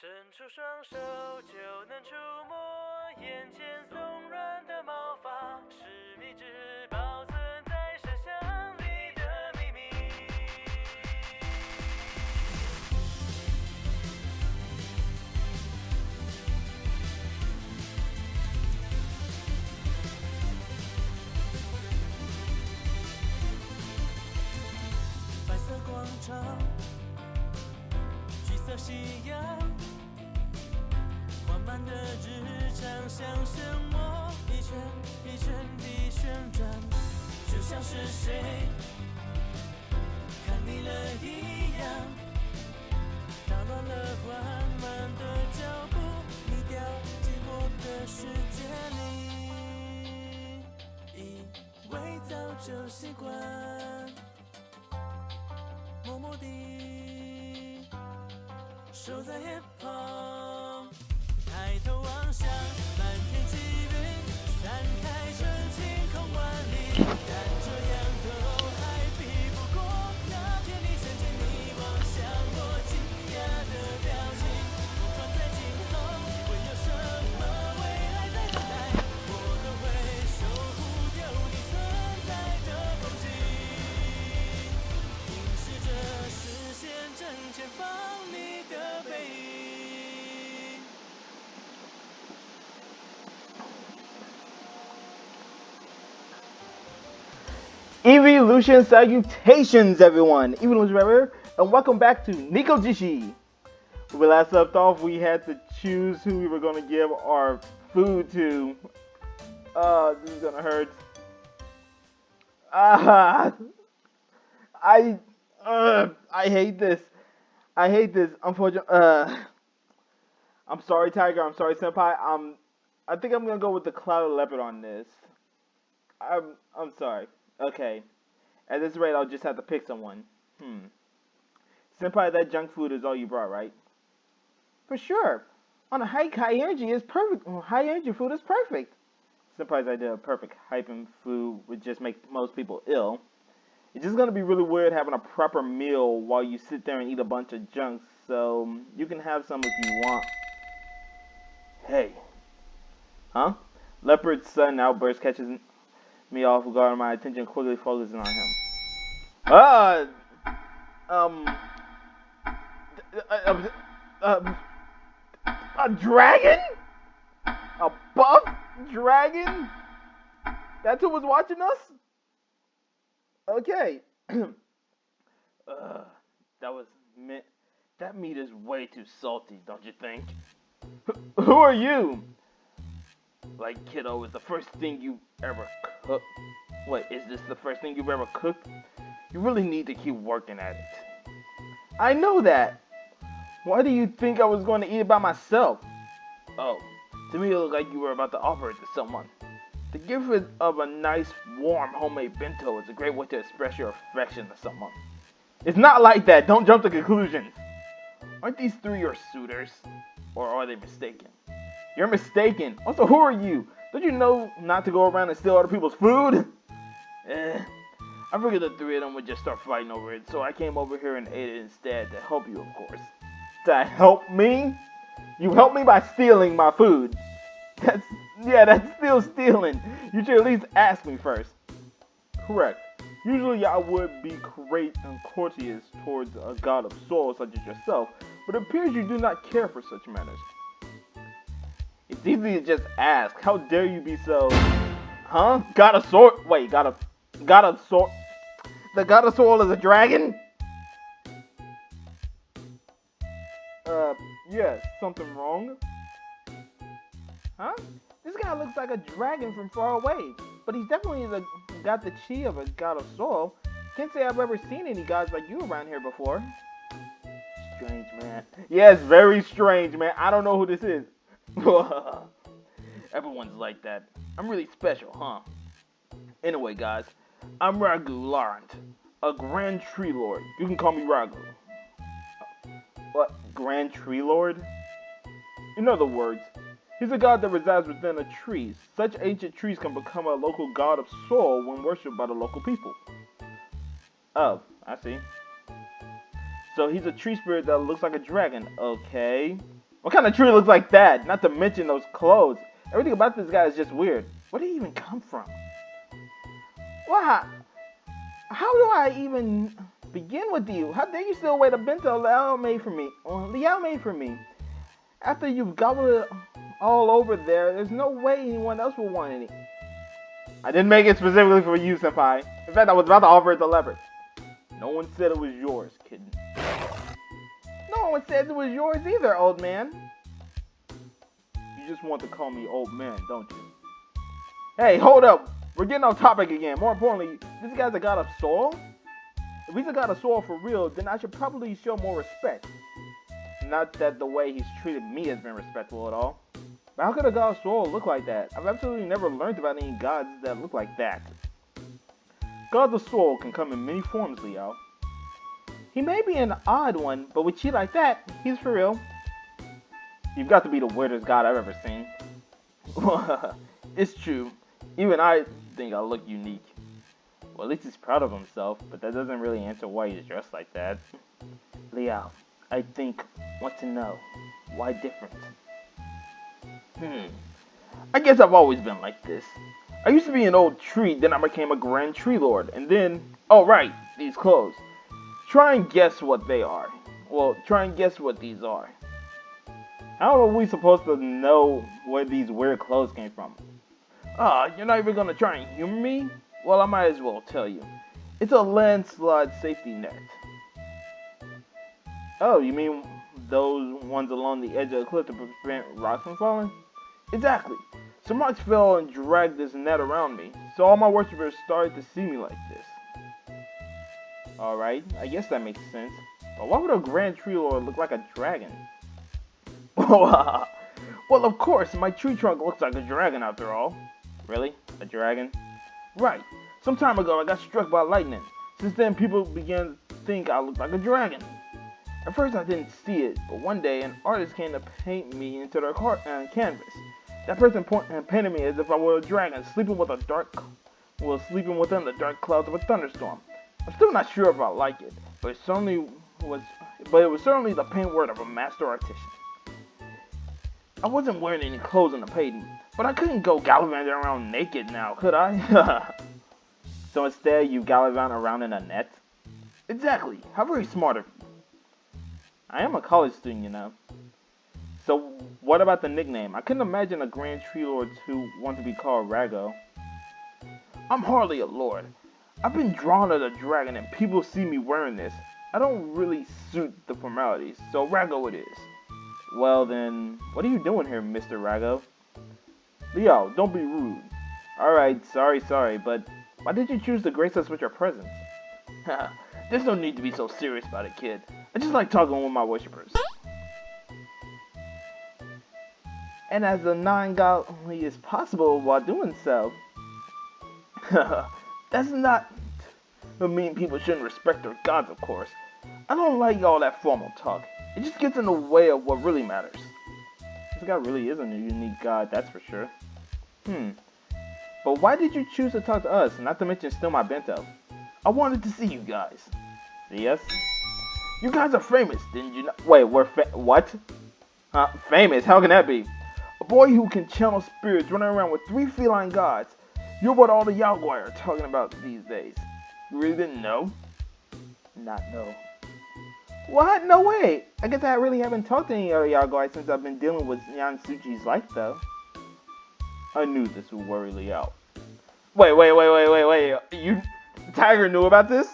伸出双手就能触摸眼前松软的毛发，是一只保存在深箱里的秘密。白色广场，橘色夕阳，缓慢的日常像漩涡，一圈一圈地旋转，就像是谁看腻了一样，打乱了缓慢的脚步，你掉进我的世界里，以为早就习惯，默默地守在眼旁，抬头望向满天积云，散开成晴空万里，但这样都还比不过那天你牵着你望向我惊讶的表情。不管在今后会有什么未来在等待，我都会守护有你存在的风景，凝视着视线正前方你的背影。Evolution salutations, everyone! Evolution Forever, and welcome back to Nekojishi. When we last left off, we had to choose who we were going to give our food to. This is gonna hurt. I hate this. I hate this. Unfortunately, I'm sorry, Tiger. I'm sorry, Senpai. I think I'm gonna go with the clouded leopard on this. I'm sorry. Okay. At this rate, I'll just have to pick someone. Senpai, that junk food is all you brought, right? For sure. On a hike, high energy is perfect. High energy food is perfect. Senpai's idea of perfect hyping food would just make most people ill. It's just gonna be really weird having a proper meal while you sit there and eat a bunch of junk, so you can have some if you want. Hey. Huh? Leopard's sudden outburst catches me off guard, my attention quickly focusing on him. A dragon? A buff dragon? That's who was watching us? Okay. That meat is way too salty, don't you think? Who are you? Like, kiddo, is the first thing you ever cooked? Wait, is this the first thing you've ever cooked? You really need to keep working at it. I know that. Why do you think I was going to eat it by myself? Oh, to me it looked like you were about to offer it to someone. The gift of a nice, warm, homemade bento is a great way to express your affection to someone. It's not like that. Don't jump to conclusions. Aren't these three your suitors? Or are they mistaken? You're mistaken. Also, who are you? Don't you know not to go around and steal other people's food? I figured the three of them would just start fighting over it, so I came over here and ate it instead to help you, of course. To help me? You helped me by stealing my food. That's still stealing. You should at least ask me first. Correct. Usually I would be great and courteous towards a god of soul such as yourself, but it appears you do not care for such matters. It's easy to just ask. How dare you be so... Huh? God of soul... Wait, God of soul... The god of soul is a dragon? Yes, something wrong? Huh? This guy looks like a dragon from far away, but he's definitely got the chi of a god of soul. Can't say I've ever seen any gods like you around here before. Strange, man. Yes, very strange, man. I don't know who this is. Everyone's like that. I'm really special, huh? Anyway, guys, I'm Ragu Laurent, a Grand Tree Lord. You can call me Ragu. What? Grand Tree Lord? In other words, he's a god that resides within a tree. Such ancient trees can become a local god of soul when worshipped by the local people. Oh, I see. So he's a tree spirit that looks like a dragon. Okay. What kind of tree looks like that? Not to mention those clothes. Everything about this guy is just weird. Where did he even come from? Wow. How do I even begin with you? How dare you still wait a bento Liao made for me? Liao made for me. After you've gobbled it all over there's no way anyone else will want any. I didn't make it specifically for you, senpai. In fact, I was about to offer it to Leopard. No one said it was yours, kid. No one said it was yours either, old man. You just want to call me old man, don't you? Hey, hold up. We're getting off topic again. More importantly, this guy's a god of soul? If he's a god of soul for real, then I should probably show more respect. Not that the way he's treated me has been respectful at all. But how could a god of soul look like that? I've absolutely never learned about any gods that look like that. Gods of soul can come in many forms, Leo. He may be an odd one, but with chi like that, he's for real. You've got to be the weirdest god I've ever seen. It's true. Even I think I look unique. Well, at least he's proud of himself, but that doesn't really answer why he's dressed like that. Liao, I want to know, why different? I guess I've always been like this. I used to be an old tree, then I became a grand tree lord, and then, oh right, these clothes. Try and guess what they are. Well, try and guess what these are. How are we supposed to know where these weird clothes came from? You're not even gonna try and humor me? Well, I might as well tell you. It's a landslide safety net. Oh, you mean those ones along the edge of the cliff to prevent rocks from falling? Exactly. Some rocks fell and dragged this net around me, so all my worshippers started to see me like this. Alright, I guess that makes sense. But why would a grand tree lord look like a dragon? Well, of course, my tree trunk looks like a dragon after all. Really? A dragon? Right. Some time ago, I got struck by lightning. Since then, people began to think I looked like a dragon. At first, I didn't see it, but one day, an artist came to paint me into their canvas. That person painted me as if I were a dragon, sleeping within the dark clouds of a thunderstorm. I'm still not sure if I like it, but it was certainly the paintwork of a master artist. I wasn't wearing any clothes in the painting, but I couldn't go gallivanting around naked now, could I? So instead, you gallivant around in a net? Exactly. How very smart of you. I am a college student, you know. So what about the nickname? I couldn't imagine a grand tree lord who want to be called Rago. I'm hardly a lord. I've been drawn as a dragon and people see me wearing this. I don't really suit the formalities, so Rago it is. Well then, what are you doing here, Mr. Rago? Leo, don't be rude. Alright, sorry, but why did you choose to grace us with your presence? There's no need to be so serious about it, kid. I just like talking with my worshippers. And as non-godly as possible while doing so. That's not to mean people shouldn't respect their gods, of course. I don't like all that formal talk. It just gets in the way of what really matters. This guy really isn't a unique god, that's for sure. But why did you choose to talk to us, not to mention steal my bento? I wanted to see you guys. See us? You guys are famous, didn't you know? Wait, what? Famous? How can that be? A boy who can channel spirits running around with 3 feline gods. You're what all the Yaogwai are talking about these days. You really didn't know? Not know. What? No way! I guess I really haven't talked to any other Yaogwai since I've been dealing with Yansuchi's life, though. I knew this would worry Lee out. Wait. You... Tiger knew about this?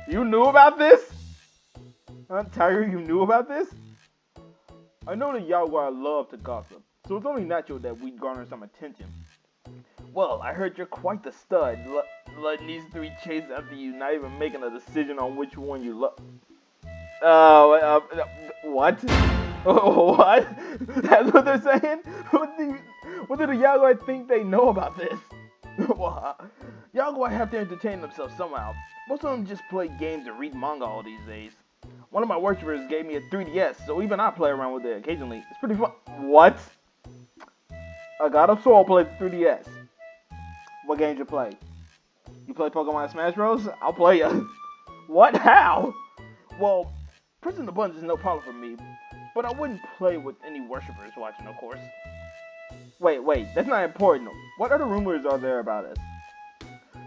You knew about this? Huh, Tiger, you knew about this? I know the Yaogwai love to gossip, so it's only natural that we garner some attention. Well, I heard you're quite the stud, letting these 3 chase after you, not even making a decision on which one you love. What? What? That's what they're saying? What do the Yaogwai think they know about this? Yaogwai have to entertain themselves somehow. Most of them just play games and read manga all these days. One of my worshippers gave me a 3DS, so even I play around with it occasionally. It's pretty fun. What? A God of Soul plays 3DS. What games you play? You play Pokemon Smash Bros? I'll play ya. What? How? Well, pressing the buttons is no problem for me. But I wouldn't play with any worshippers watching, of course. Wait, that's not important. What other rumors are there about us?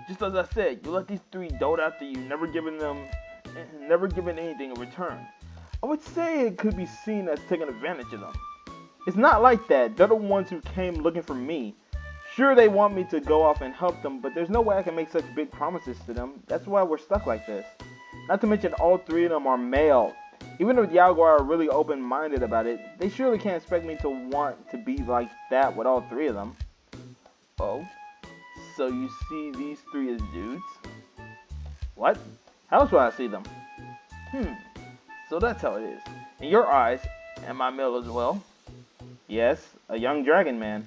Just as I said, you let these three dote after you, never giving anything in return. I would say it could be seen as taking advantage of them. It's not like that. They're the ones who came looking for me. Sure, they want me to go off and help them, but there's no way I can make such big promises to them. That's why we're stuck like this. Not to mention all three of them are male. Even if the Yaguar are really open-minded about it, they surely can't expect me to want to be like that with all three of them. Oh? So you see these three as dudes? What? How else would I see them? So that's how it is. In your eyes, am I male as well? Yes, a young dragon man.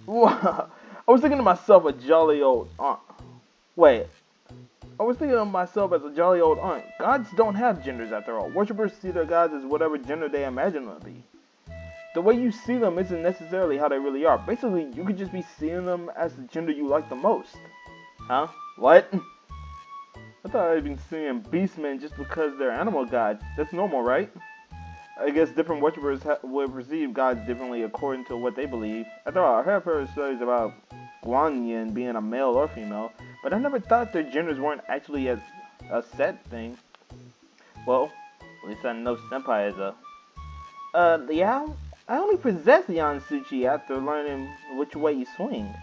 I was thinking to myself a jolly old aunt. I was thinking of myself as a jolly old aunt. Gods don't have genders after all. Worshippers see their gods as whatever gender they imagine them to be. The way you see them isn't necessarily how they really are. Basically, you could just be seeing them as the gender you like the most. Huh? What? I thought I'd been seeing beastmen just because they're animal gods. That's normal, right? I guess different worshippers would perceive gods differently according to what they believe. After all, I have heard stories about Guanyin being a male or female, but I never thought their genders weren't actually a set thing. Well, at least I know Senpai is a... Liao? I only possess Yansuchi after learning which way you swing.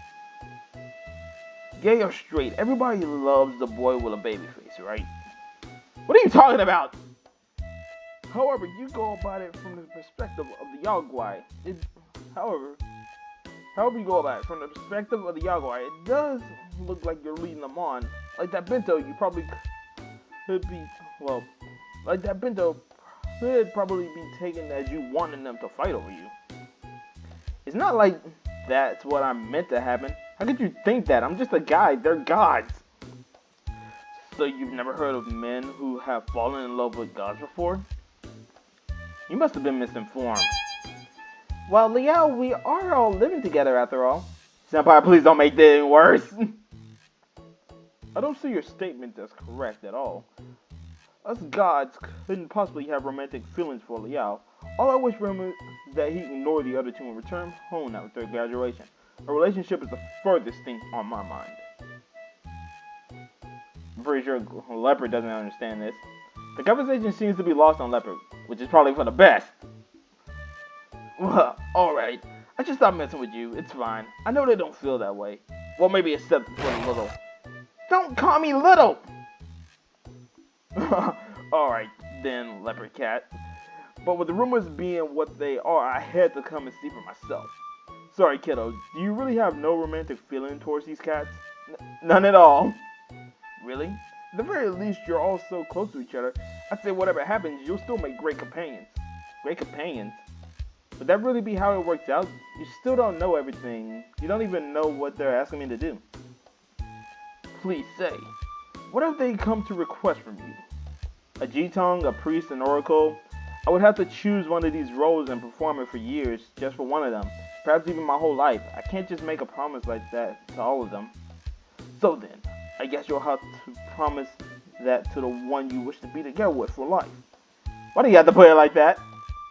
Gay or straight, everybody loves the boy with a baby face, right? What are you talking about? However, you go about it from the perspective of the Yaguai. However you go about it from the perspective of the Yaguai, it does look like you're leading them on. Like that bento, you probably could be, like that bento could probably be taken as you wanting them to fight over you. It's not like that's what I meant to happen. How could you think that? I'm just a guy. They're gods. So you've never heard of men who have fallen in love with gods before? You must have been misinformed. Well, Liao, we are all living together after all. Senpai, please don't make this worse. I don't see your statement as correct at all. Us gods couldn't possibly have romantic feelings for Liao. All I wish for him is that he ignored the other two and return home after graduation. A relationship is the furthest thing on my mind. I'm pretty sure Leopard doesn't understand this. The conversation seems to be lost on Leopard, which is probably for the best. Well, alright. I just stopped messing with you. It's fine. I know they don't feel that way. Well, maybe except for little. Don't call me little! Alright, then, Leopard Cat. But with the rumors being what they are, I had to come and see for myself. Sorry, kiddo. Do you really have no romantic feeling towards these cats? None at all. Really? At the very least, you're all so close to each other. I'd say whatever happens, you'll still make great companions. Great companions? Would that really be how it works out? You still don't know everything. You don't even know what they're asking me to do. Please say, what have they come to request from you? A Jitong, a priest, an oracle? I would have to choose one of these roles and perform it for years just for one of them. Perhaps even my whole life. I can't just make a promise like that to all of them. So then, I guess you'll have to promise that to the one you wish to be together with for life. Why do you have to put it like that?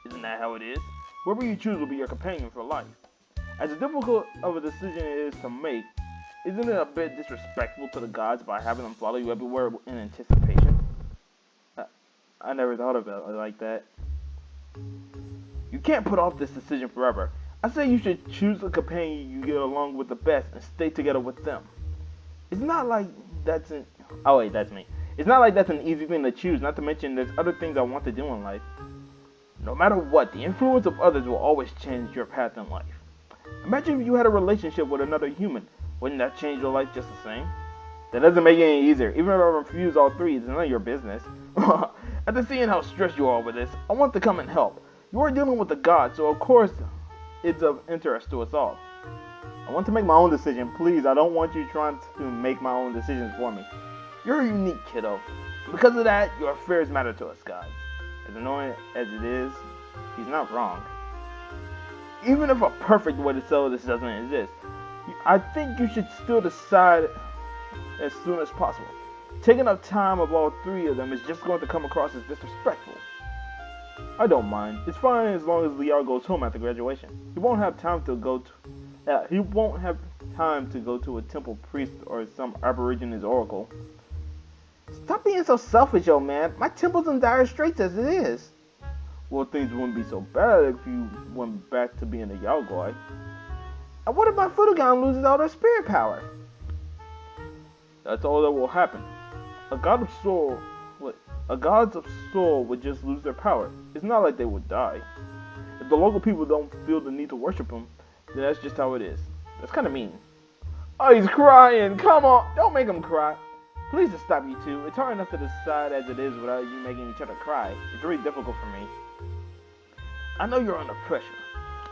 Isn't that how it is? Whoever you choose will be your companion for life. As difficult of a decision it is to make, isn't it a bit disrespectful to the gods by having them follow you everywhere in anticipation? I never thought of it like that. You can't put off this decision forever. I say you should choose a companion you get along with the best and stay together with them. It's not like that's an... Oh wait, that's me. It's not like that's an easy thing to choose, not to mention there's other things I want to do in life. No matter what, the influence of others will always change your path in life. Imagine if you had a relationship with another human. Wouldn't that change your life just the same? That doesn't make it any easier. Even if I refuse all three, it's none of your business. After seeing how stressed you are with this, I want to come and help. You are dealing with the gods, so of course it's of interest to us all. I want to make my own decision. Please, I don't want you trying to make my own decisions for me. You're a unique kiddo. Because of that, your affairs matter to us gods. As annoying as it is, he's not wrong. Even if a perfect way to settle this doesn't exist, I think you should still decide as soon as possible. Taking up time of all three of them is just going to come across as disrespectful. I don't mind. It's fine as long as Liao goes home after graduation. He won't have time to go to a temple priest or some aborigines oracle. Stop being so selfish, old man. My temple's in dire straits as it is. Well, things wouldn't be so bad if you went back to being a Yaogoi. And what if my frggin loses all their spirit power? That's all that will happen. A god of soul would just lose their power. It's not like they would die. If the local people don't feel the need to worship him, then that's just how it is. That's kind of mean. Oh, he's crying. Come on, don't make him cry. Please just stop, you two. It's hard enough to decide as it is without you making each other cry. It's really difficult for me. I know you're under pressure,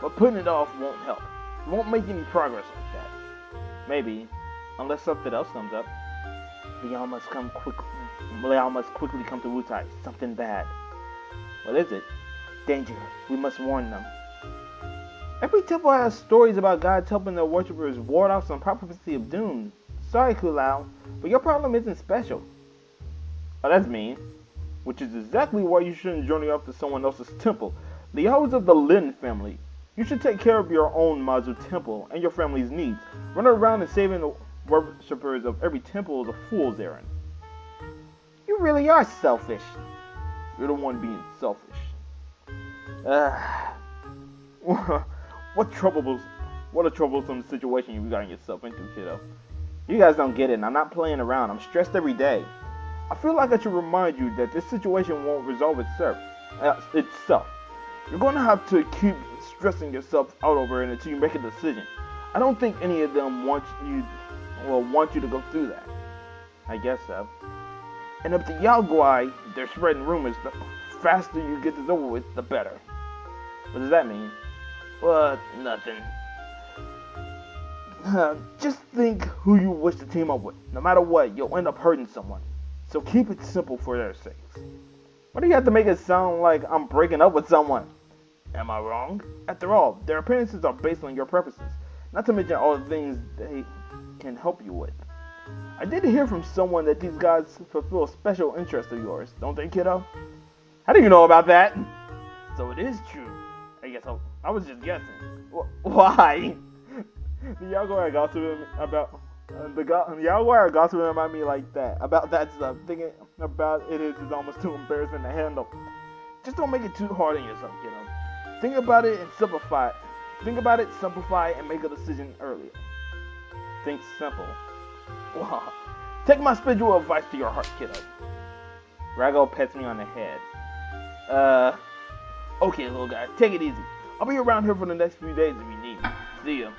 but putting it off won't help. You won't make any progress like that. Maybe, unless something else comes up. Liao must quickly come to Wutai. Something bad. What is it? Danger. We must warn them. Every temple has stories about gods helping their worshippers ward off some prophecy of doom. Sorry, Kulao, but your problem isn't special. Oh, that's mean. Which is exactly why you shouldn't journey off to someone else's temple. Liao is of the Lin family. You should take care of your own Mazu temple and your family's needs. Running around and saving the worshippers of every temple is a fool's errand. You really are selfish. You're the one being selfish. What a troublesome situation you've gotten yourself into, kiddo. You guys don't get it, and I'm not playing around. I'm stressed every day. I feel like I should remind you that this situation won't resolve itself. You're going to have to keep stressing yourself out over it until you make a decision. I don't think any of them want you to go through that. I guess so. And if the Yaogoi, they're spreading rumors, the faster you get this over with, the better. What does that mean? What? Nothing. Just think who you wish to team up with. No matter what, you'll end up hurting someone. So keep it simple for their sakes. Why do you have to make it sound like I'm breaking up with someone? Am I wrong? After all, their appearances are based on your preferences, not to mention all the things they can help you with. I did hear from someone that these guys fulfill a special interest of yours, don't they, kiddo? How do you know about that? So it is true. I guess I was just guessing. Why? The Yaogoi gossiping about the Yaogoi are gossiping about me like that. About that stuff. Thinking about it is almost too embarrassing to handle. Just don't make it too hard on yourself, kiddo. Think about it and simplify it. Think about it, simplify it, and make a decision earlier. Think simple. Wow. Take my spiritual advice to your heart, kiddo. Rago pets me on the head. Okay, little guy, take it easy. I'll be around here for the next few days if you need me. See ya.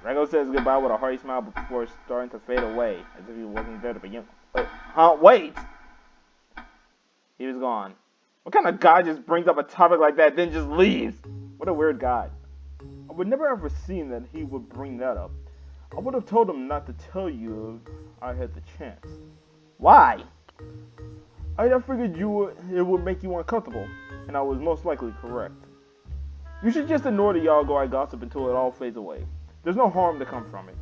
Rago says goodbye with a hearty smile before starting to fade away, as if he wasn't there to begin. Wait! He was gone. What kind of guy just brings up a topic like that, then just leaves? What a weird guy. I would never ever seen that he would bring that up. I would have told him not to tell you if I had the chance. Why? I figured it would make you uncomfortable, and I was most likely correct. You should just ignore the Yaogoi gossip until it all fades away. There's no harm to come from it.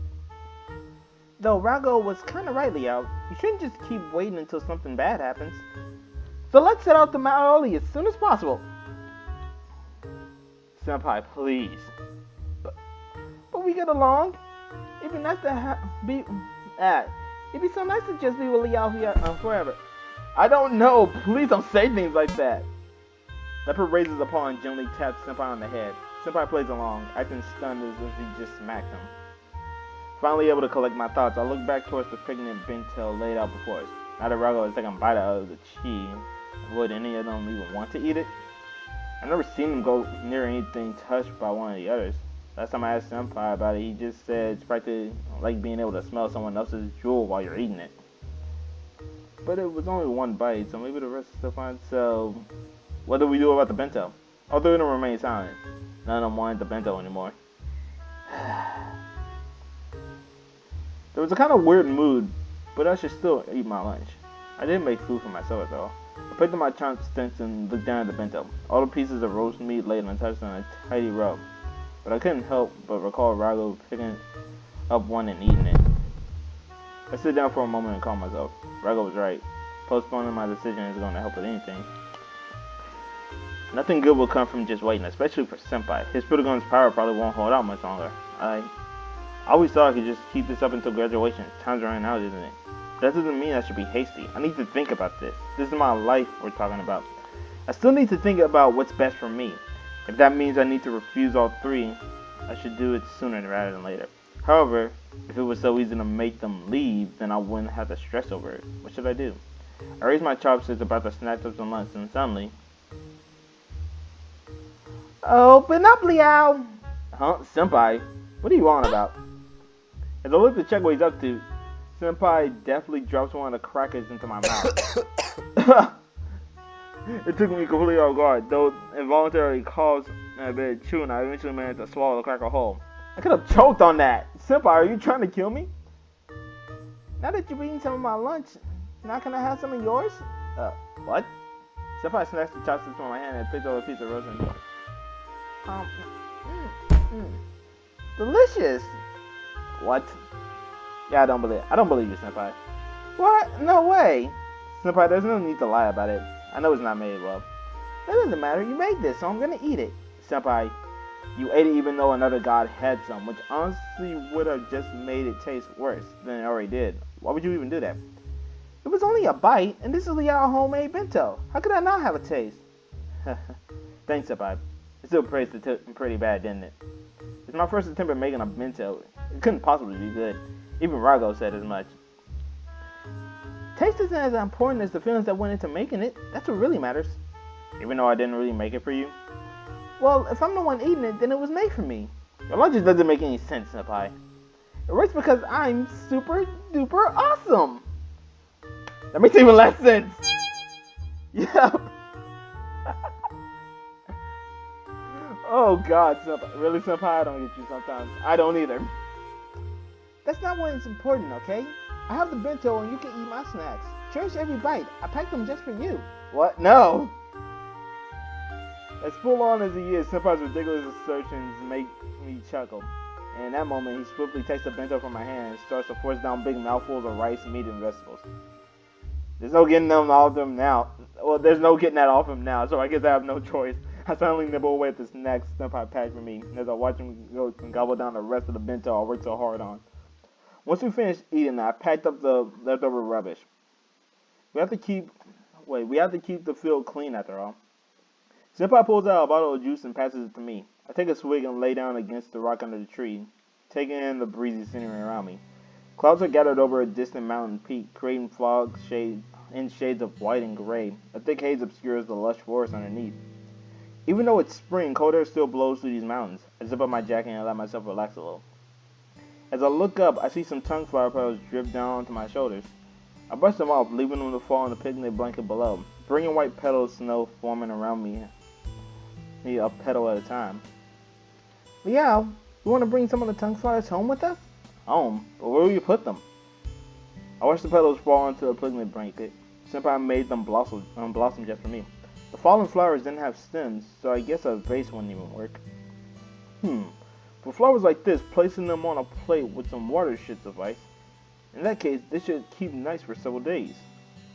Though Rago was kinda right, Liao. You shouldn't just keep waiting until something bad happens. So let's set out to Mount early as soon as possible. Senpai, please. But we get along. It'd be nice to it'd be so nice to just be with Liao here forever. I don't know. Please don't say things like that. Leopard raises a paw and gently taps Senpai on the head. Senpai plays along, acting stunned as if he just smacked him. Finally able to collect my thoughts, I look back towards the pregnant bento laid out before us. Now that Rago has taken a bite out of the chi, would any of them even want to eat it? I've never seen him go near anything touched by one of the others. Last time I asked Senpai about it, he just said it's practically like being able to smell someone else's jewel while you're eating it. But it was only one bite, so maybe the rest is still fine. So, what do we do about the bento? All three of them remain silent. None of them wanted the bento anymore. There was a kind of weird mood, but I should still eat my lunch. I didn't make food for myself at all. I picked up my chopsticks and looked down at the bento. All the pieces of roast meat laid untouched on a tidy row. But I couldn't help but recall Rago picking up one and eating it. I sit down for a moment and calm myself. Rago was right. Postponing my decision isn't going to help with anything. Nothing good will come from just waiting, especially for Senpai. His frgggin's power probably won't hold out much longer. I always thought I could just keep this up until graduation. Time's running out, isn't it? That doesn't mean I should be hasty. I need to think about this. This is my life we're talking about. I still need to think about what's best for me. If that means I need to refuse all three, I should do it sooner rather than later. However, if it was so easy to make them leave, then I wouldn't have to stress over it. What should I do? I raised my chopsticks about to snatch up some lunch, and suddenly... Open up, Liao! Huh? Senpai? What are you on about? As I look to check what he's up to, Senpai definitely drops one of the crackers into my mouth. It took me completely off guard, though involuntarily caused a bit of chewing. I eventually managed to swallow the cracker whole. I could have choked on that. Senpai, are you trying to kill me? Now that you've eaten some of my lunch, now can I have some of yours? What? Senpai snatched the chopsticks from my hand and picked up a piece of roasted meat. Delicious. What? Yeah, I don't believe you, Senpai. What? No way. Senpai, there's no need to lie about it. I know it's not made well. That doesn't matter. You made this, so I'm gonna eat it. Senpai, you ate it even though another god had some, which honestly would have just made it taste worse than it already did. Why would you even do that? It was only a bite, and this is Liao homemade bento. How could I not have a taste? Thanks, Senpai. It still tasted pretty bad, didn't it? It's my first attempt at making a bento. It couldn't possibly be good. Even Rago said as much. Taste isn't as important as the feelings that went into making it. That's what really matters. Even though I didn't really make it for you? Well, if I'm the one eating it, then it was made for me. Your logic doesn't make any sense, Senpai. It works because I'm super duper awesome. That makes even less sense. Yep. Oh God, Senpai. Really, Senpai? I don't get you sometimes. I don't either. That's not when it's important, okay? I have the bento and you can eat my snacks. Cherish every bite. I packed them just for you. What? No! As full on as he is, Senpai's ridiculous assertions make me chuckle. And in that moment, he swiftly takes the bento from my hand and starts to force down big mouthfuls of rice, meat, and vegetables. There's no getting them off him now. Well, there's no getting that off him now, so I guess I have no choice. I silently nibble away at the snacks Senpai packed for me, as I watch him go and gobble down the rest of the bento I worked so hard on. Once we finished eating, I packed up the leftover rubbish. We have to keep the field clean after all. Senpai pulls out a bottle of juice and passes it to me. I take a swig and lay down against the rock under the tree, taking in the breezy scenery around me. Clouds are gathered over a distant mountain peak, creating fog in shades of white and gray. A thick haze obscures the lush forest underneath. Even though it's spring, cold air still blows through these mountains. I zip up my jacket and let myself relax a little. As I look up, I see some tongue flower petals drip down onto my shoulders. I brush them off, leaving them to fall on the picnic blanket below. Bringing white petals of snow forming around me a petal at a time. Liao, you want to bring some of the tongue flowers home with us? Home? But where will you put them? I watched the petals fall onto a picnic blanket. Senpai made them blossom just for me. The fallen flowers didn't have stems, so I guess a vase wouldn't even work. For flowers like this, placing them on a plate with some water should suffice. In that case, they should keep nice for several days.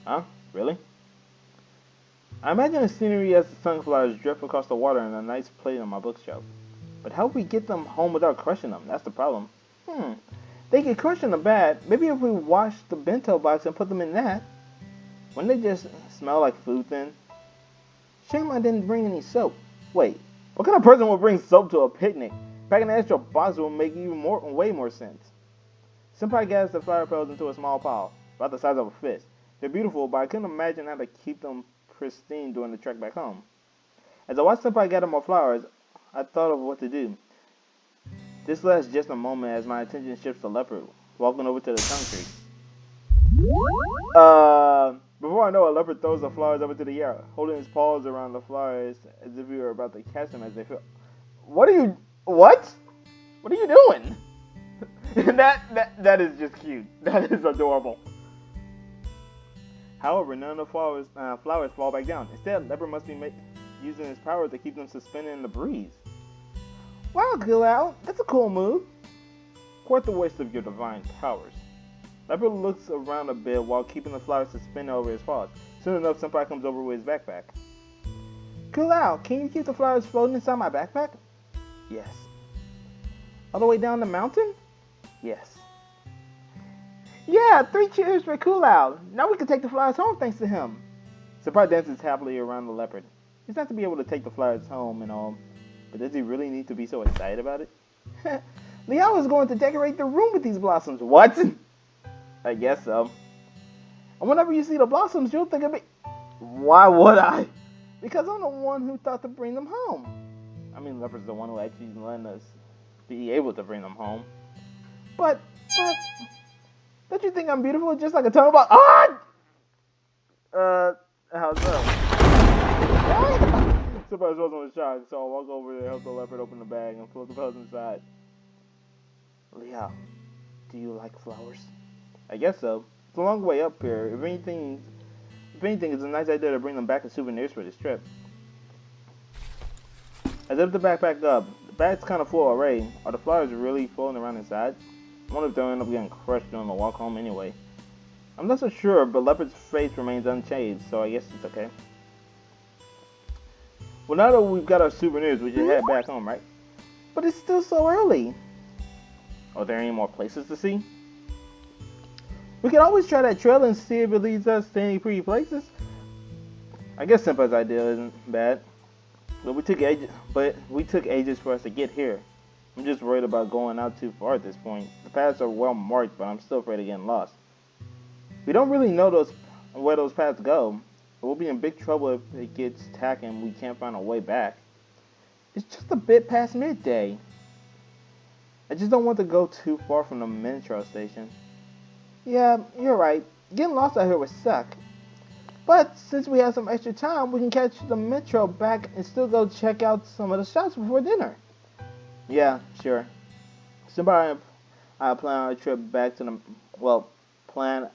Huh? Really? I imagine the scenery as the sunflowers drift across the water on a nice plate on my bookshelf. But how do we get them home without crushing them? That's the problem. They get crushed in the bag. Maybe if we wash the bento box and put them in that. Wouldn't they just smell like food then? Shame I didn't bring any soap. Wait, what kind of person would bring soap to a picnic? Packing an extra box will make way more sense. Senpai gathers the flower petals into a small pile, about the size of a fist. They're beautiful, but I couldn't imagine how to keep them pristine during the trek back home. As I watched Senpai gather more flowers, I thought of what to do. This lasts just a moment as my attention shifts to Leopard, walking over to the tongue tree. Before I know it, Leopard throws the flowers up into the air, holding his paws around the flowers as if he were about to catch them as they fell. What? What are you doing? that is just cute. That is adorable. However, none of the flowers fall back down. Instead, Leopard must be using his power to keep them suspended in the breeze. Wow, Gilao, that's a cool move. Quite the waste of your divine powers. Leopard looks around a bit while keeping the flowers suspended over his paws. Soon enough, Senpai comes over with his backpack. Cool out. Can you keep the flowers floating inside my backpack? Yes. All the way down the mountain? Yes. Yeah, 3 cheers for Cool Out. Now we can take the flowers home thanks to him. Surprise dances happily around the leopard. He's not to be able to take the flowers home and all, but does he really need to be so excited about it? Liao is going to decorate the room with these blossoms. What? I guess so. And whenever you see the blossoms, you'll think of me. Why would I? Because I'm the one who thought to bring them home. I mean, Leopard's the one who actually let us be able to bring them home. But, don't you think I'm beautiful just like a ton of how so? Surprise wasn't shocked, so I walk over there, help the leopard open the bag, and pull the bells inside. Liao, do you like flowers? I guess so. It's a long way up here. If anything, it's a nice idea to bring them back as souvenirs for this trip. I zip the backpack up. The bag's kind of full already. Are the flowers really floating around inside? I wonder if they'll end up getting crushed during the walk home anyway. I'm not so sure, but Leopard's face remains unchanged, so I guess it's okay. Well, now that we've got our souvenirs, we should head back home, right? But it's still so early. Are there any more places to see? We can always try that trail and see if it leads us to any pretty places. I guess Senpai's idea isn't bad. But we took ages for us to get here. I'm just worried about going out too far at this point. The paths are well marked, but I'm still afraid of getting lost. We don't really know where those paths go. We'll be in big trouble if it gets tacky and we can't find a way back. It's just a bit past midday. I just don't want to go too far from the metro station. Yeah, you're right. Getting lost out here would suck. But since we have some extra time, we can catch the metro back and still go check out some of the shops before dinner. Yeah, sure. Somebody plan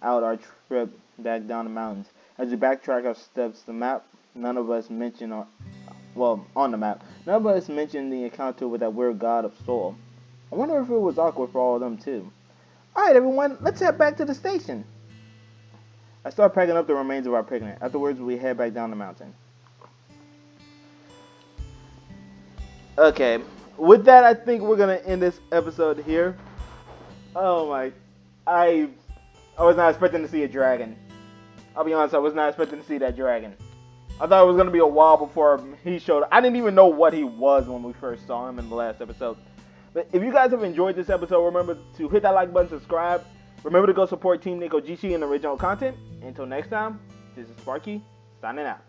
out our trip back down the mountains. As we backtrack our steps, the map, none of us mentioned on the map, none of us mentioned the encounter with that weird god of soul. I wonder if it was awkward for all of them too. Alright everyone, let's head back to the station. I start packing up the remains of our picnic. Afterwards, we head back down the mountain. Okay, with that, I think we're gonna end this episode here. Oh my, I was not expecting to see a dragon. I'll be honest, I was not expecting to see that dragon. I thought it was gonna be a while before he showed up. I didn't even know what he was when we first saw him in the last episode. But if you guys have enjoyed this episode, remember to hit that like button, subscribe. Remember to go support Team Nekojishi and original content. Until next time, this is Sparky, signing out.